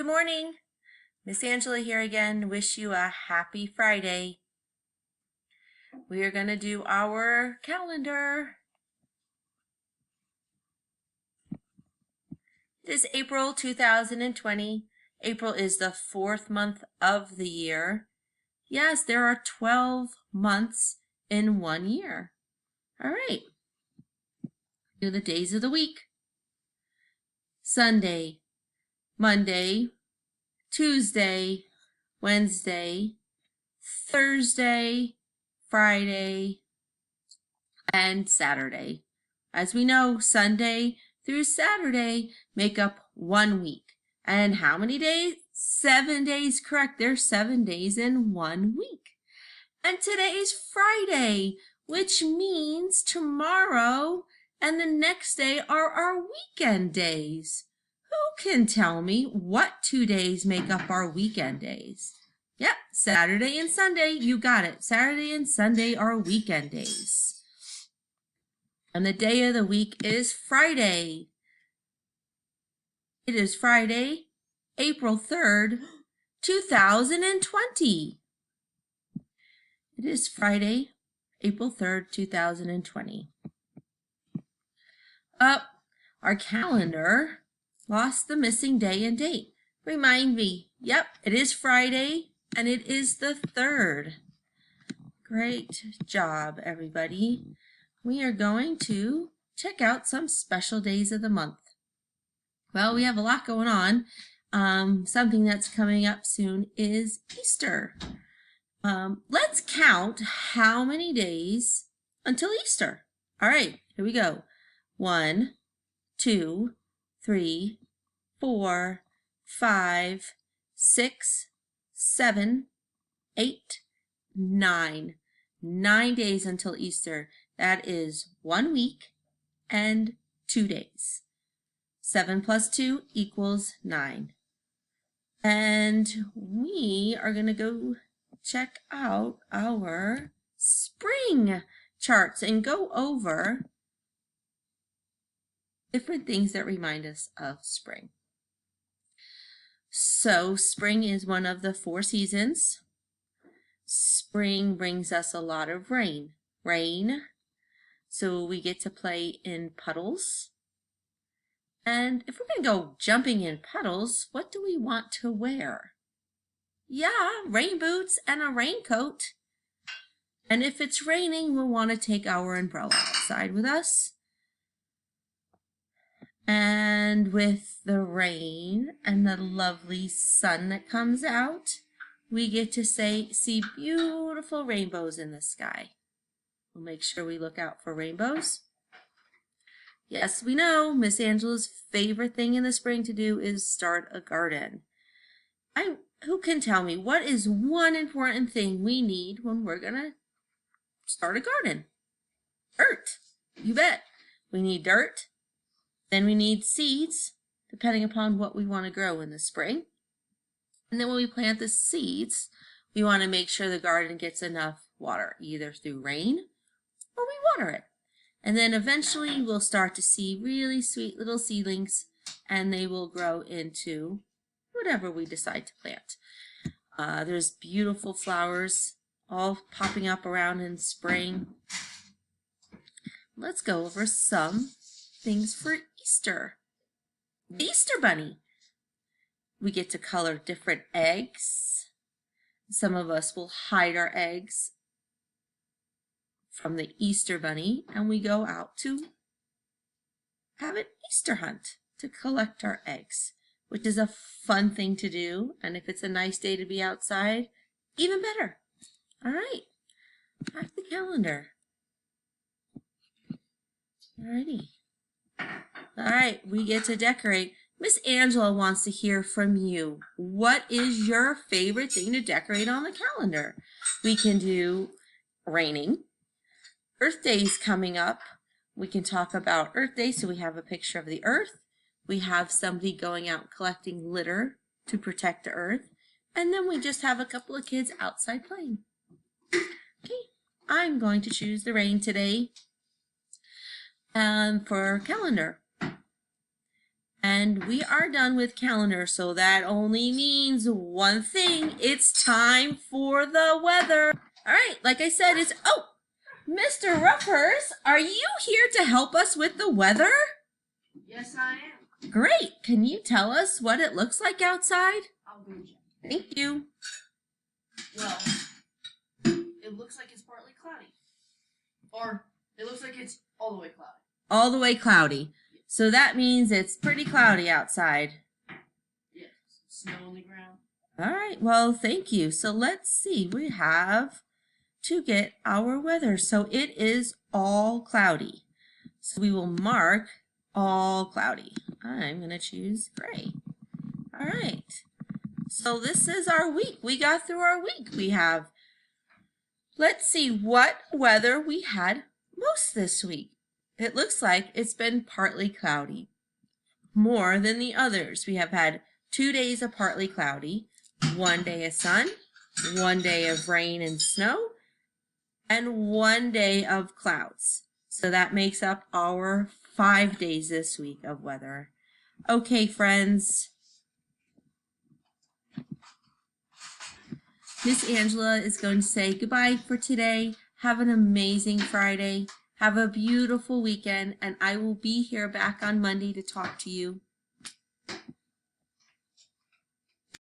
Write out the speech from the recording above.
morning. Miss Angela here again. Wish you a happy Friday. We are going to do our calendar. It is April 2020. April is the 4th month of the year. Yes, there are 12 months in 1 year. All right. Do the days of the week. Sunday, Monday, Tuesday, Wednesday, Thursday, Friday, and Saturday. As we know, Sunday through Saturday make up 1 week. And how many days? 7 days, correct. There's 7 days in 1 week. And today is Friday, which means tomorrow and the next day are our weekend days. Who can tell me what 2 days make up our weekend days? Yep, Saturday and Sunday, you got it. Saturday and Sunday are weekend days. And the day of the week is Friday. It is Friday, April 3rd, 2020. It is Friday, April 3rd, 2020. Our calendar lost the missing day and date. Remind me, yep, it is Friday and it is the 3rd. Great job, everybody. We are going to check out some special days of the month. Well, we have a lot going on. Something that's coming up soon is Easter. Let's count how many days until Easter. All right, here we go. 1, 2, 3, 4, 5, 6, 7, 8, 9. 9 days until Easter. That is 1 week and 2 days. 7 plus 2 equals 9. And we are going to go check out our spring charts and go over different things that remind us of spring. So spring is one of the 4 seasons. Spring brings us a lot of rain. So we get to play in puddles. And if we're going to go jumping in puddles, what do we want to wear? Yeah, rain boots and a raincoat. And if it's raining, we'll want to take our umbrella outside with us. And with the rain and the lovely sun that comes out, we get to see beautiful rainbows in the sky. We'll make sure we look out for rainbows. Yes, we know Miss Angela's favorite thing in the spring to do is start a garden. Who can tell me what is one important thing we need when we're going to start a garden? Dirt. You bet. We need dirt. Then we need seeds, depending upon what we want to grow in the spring. And then when we plant the seeds, we want to make sure the garden gets enough water, either through rain or we water it. And then eventually we'll start to see really sweet little seedlings, and they will grow into whatever we decide to plant. There's beautiful flowers all popping up around in spring. Let's go over some things for Easter. The Easter Bunny. We get to color different eggs. Some of us will hide our eggs from the Easter Bunny, and we go out to have an Easter hunt to collect our eggs, which is a fun thing to do. And if it's a nice day to be outside, even better. All right, back the calendar. Alrighty. All right, we get to decorate. Miss Angela wants to hear from you. What is your favorite thing to decorate on the calendar? We can do raining. Earth Day's coming up. We can talk about Earth Day, so we have a picture of the earth. We have somebody going out collecting litter to protect the earth. And then we just have a couple of kids outside playing. Okay, I'm going to choose the rain today for our calendar. And we are done with calendar, so that only means one thing. It's time for the weather. All right, like I said, it's, oh, Mr. Ruffers, are you here to help us with the weather? Yes, I am. Great. Can you tell us what it looks like outside? I'll go check. Thank you. Well, it looks like it's partly cloudy. Or it looks like it's all the way cloudy. All the way cloudy. So that means it's pretty cloudy outside. Yes, snow on the ground. All right, well, thank you. So let's see, we have to get our weather. So it is all cloudy. So we will mark all cloudy. I'm going to choose gray. All right. So this is our week. We got through our week. We have, let's see what weather we had most this week. It looks like it's been partly cloudy, more than the others. We have had 2 days of partly cloudy, 1 day of sun, 1 day of rain and snow, and 1 day of clouds. So that makes up our 5 days this week of weather. Okay, friends. Miss Angela is going to say goodbye for today. Have an amazing Friday. Have a beautiful weekend, and I will be here back on Monday to talk to you.